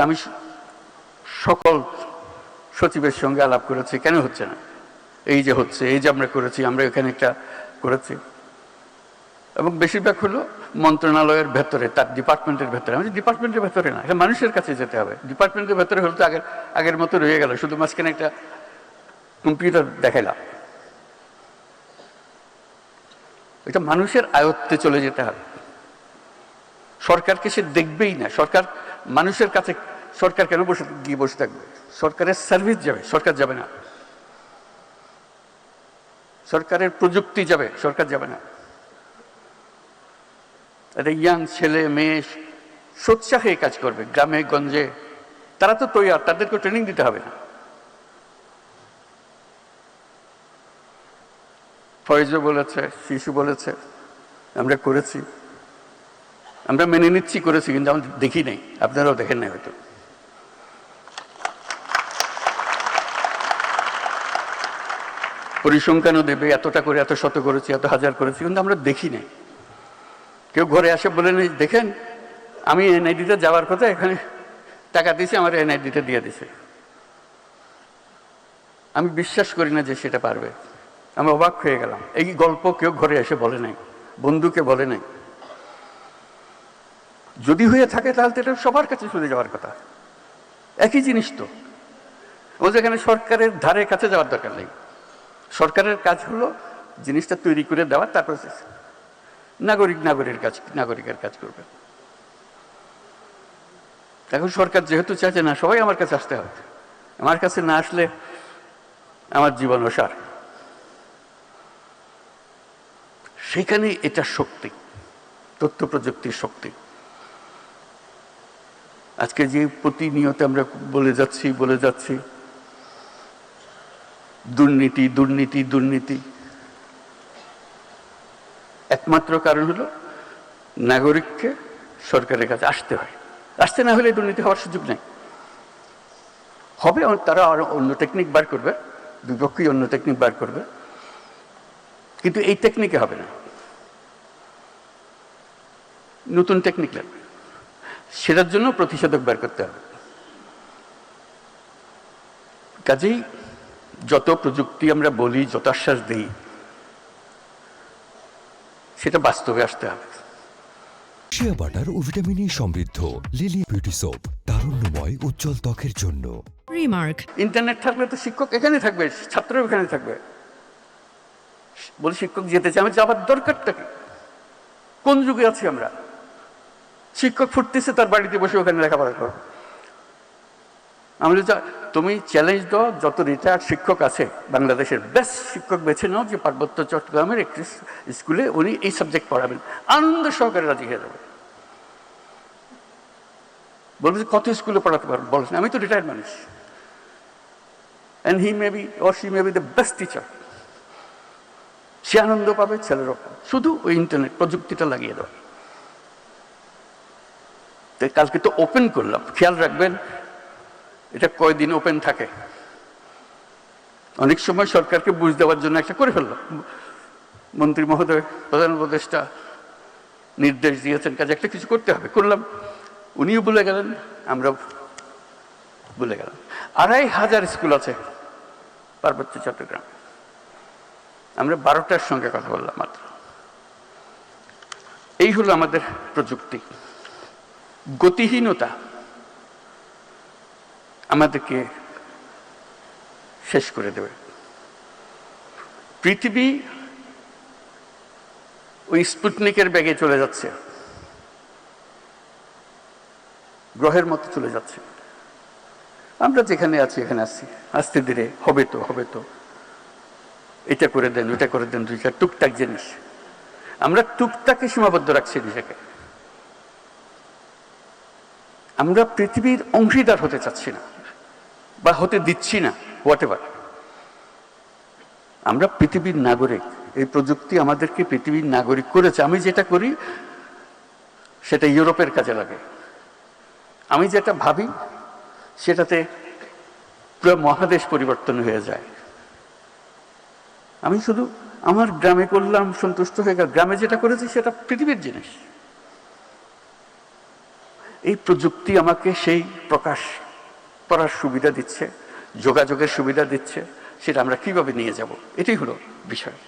আমি সকল সচিবের সঙ্গে আলাপ করেছি, কেন হচ্ছে না, এই যে হচ্ছে, এই যে আমরা করেছি, আমরা এখানে একটা করেছি, এবং বেশিরভাগ হলো মন্ত্রণালয়ের ভেতরে, তার ডিপার্টমেন্টের ভেতরে। আমি ডিপার্টমেন্টের ভেতরে না, এটা মানুষের কাছে যেতে হবে। ডিপার্টমেন্টের ভেতরে হলে তো আগের মতো রয়ে গেল, শুধু মাঝখানে একটা কম্পিউটার দেখাইলাম। এটা মানুষের আয়ত্তে চলে যেতে হবে। সরকারকে সে দেখবেই না। সরকার মানুষের কাছে, সরকার কেন বসে থাকবে? সরকারের সার্ভিস যাবে, সরকার যাবে না। সরকারের প্রযুক্তি যাবে, সরকার যাবে না। একটা ইয়াং ছেলে মেয়ে সোৎসাহে কাজ করবে গ্রামে গঞ্জে, তারা তো তৈরি, তাদেরকে ট্রেনিং দিতে হবে না। ফয়েজও বলেছে, শিশু বলেছে, আমরা করেছি, আমরা মেনে নিচ্ছি করেছি, কিন্তু আমরা দেখি নাই, আপনারাও দেখেন নাই হয়তো। পরিসংখ্যানও দেবে, এতটা করে, এত শত করেছি, এত হাজার করেছি, কিন্তু আমরা দেখি নাই। কেউ ঘরে আসে বলে নেই, দেখেন আমি এনআইডিতে যাওয়ার কথা, এখানে টাকা দিয়েছি, আমার এনআইডিতে দিয়ে দিছে। আমি বিশ্বাস করি না যে সেটা পারবে। আমি অবাক হয়ে গেলাম। এই গল্প কেউ ঘরে এসে বলে নাই, বন্ধুকে বলে নাই। যদি হয়ে থাকে তাহলে তো এটা সবার কাছে চলে যাওয়ার কথা। একই জিনিস তো, ও যেখানে সরকারের ধারে কাছে যাওয়ার দরকার নেই। সরকারের কাজ হলো জিনিসটা তৈরি করে দেওয়া, তারপর নাগরিকের কাজ করবে। এখন সরকার যেহেতু চাইছে না সবাই আমার কাছে আসতে হবে, আমার কাছে না আসলে আমার জীবন অসার। সেখানে এটা শক্তি, তথ্য প্রযুক্তির শক্তি। আজকে যে প্রতিনিয়ত আমরা বলে যাচ্ছি দুর্নীতি দুর্নীতি দুর্নীতি, একমাত্র কারণ হলো নাগরিককে সরকারের কাছে আসতে হয়। আসতে না হলে দুর্নীতি হওয়ার সুযোগ নেই। হবে, তারা আরো অন্য টেকনিক বার করবে, বিপক্ষী অন্য টেকনিক বার করবে, কিন্তু এই টেকনিকে হবে না, নতুন টেকনিক লাগবে। সেটার জন্য প্রতিষেধক বার করতে হবে। কাজেই যত প্রযুক্তি আমরা বলি, যত আশ্বাস দিই, সেটা বাস্তবে আসতে হবে। শিয়া বাটার ও ভিটামিন সমৃদ্ধ লিলি বিউটি সোপ, তারুণ্যময় উজ্জ্বল ত্বকের জন্য। রিমার্ক, ইন্টারনেট থাকলে তো শিক্ষক এখানে থাকবে, ছাত্র এখানে থাকবে। বলে শিক্ষক যেতে চাই, আমার যাবার দরকারটা কি? কোন যুগে আছি আমরা? শিক্ষক ফুটতেছে তার বাড়িতে বসে ওখানে লেখাপড়া করো। আমরা তুমি চ্যালেঞ্জ দাও, যত রিটায়ার্ড শিক্ষক আছে বাংলাদেশের বেস্ট শিক্ষক বেছে নাও, যে পার্বত্য চট্টগ্রামের একটি স্কুলে উনি এই সাবজেক্ট পড়াবেন, আনন্দ সহকারে রাজি হয়ে যাবে। বলবে যে কত স্কুলে পড়াতে পারবেন? বলেন আমি তো রিটায়ার্ড মানুষ, and he may be or she may be the best teacher. সে আনন্দ পাবে, ছেলেরাও পাবে, শুধু ওই ইন্টারনেট প্রযুক্তিটা লাগিয়ে দেওয়া। কালকে তো ওপেন করলাম, খেয়াল রাখবেন এটা কয়দিন ওপেন থাকে। অনেক সময় সরকারকে বুঝ দেওয়ার জন্য একটা করে ফেললাম, মন্ত্রী মহোদয়, প্রধান উপদেষ্টা নির্দেশ দিয়েছেন কাজে একটা কিছু করতে হবে, করলাম। উনিও ভুলে গেলেন, আমরা ভুলে গেলাম। ২৫০০ স্কুল আছে পার্বত্য চট্টগ্রাম, আমরা ১২টার সঙ্গে কথা বললাম মাত্র। এই হলো আমাদের প্রযুক্তি। গতিহীনতা আমাদেরকে শেষ করে দেবে। পৃথিবী ওই স্পুটনিকের ব্যাগে চলে যাচ্ছে, গ্রহের মতো চলে যাচ্ছে। আমরা যেখানে আছি এখানে আসছি, আস্তে ধীরে হবে তো এটা করে দেন, ওটা করে দেন, দুই চার টুকটাক জিনিস। আমরা টুকটাকে সীমাবদ্ধ রাখছি নিজেকে। আমরা পৃথিবীর অংশীদার হতে চাচ্ছি না বা হতে দিচ্ছি না, হোয়াট এভার। আমরা পৃথিবীর নাগরিক। এই প্রযুক্তি আমাদেরকে পৃথিবীর নাগরিক করেছে। আমি যেটা করি সেটা ইউরোপের কাজে লাগে, আমি যেটা ভাবি সেটাতে পুরো মহাদেশ পরিবর্তন হয়ে যায়। আমি শুধু আমার গ্রামে করলাম, সন্তুষ্ট হয়ে গেল। গ্রামে যেটা করেছি সেটা পৃথিবীর জিনিস। এই প্রযুক্তি আমাকে সেই প্রকাশ করার সুবিধা দিচ্ছে, যোগাযোগের সুবিধা দিচ্ছে, সেটা আমরা কিভাবে নিয়ে যাব, এটাই হলো বিষয়।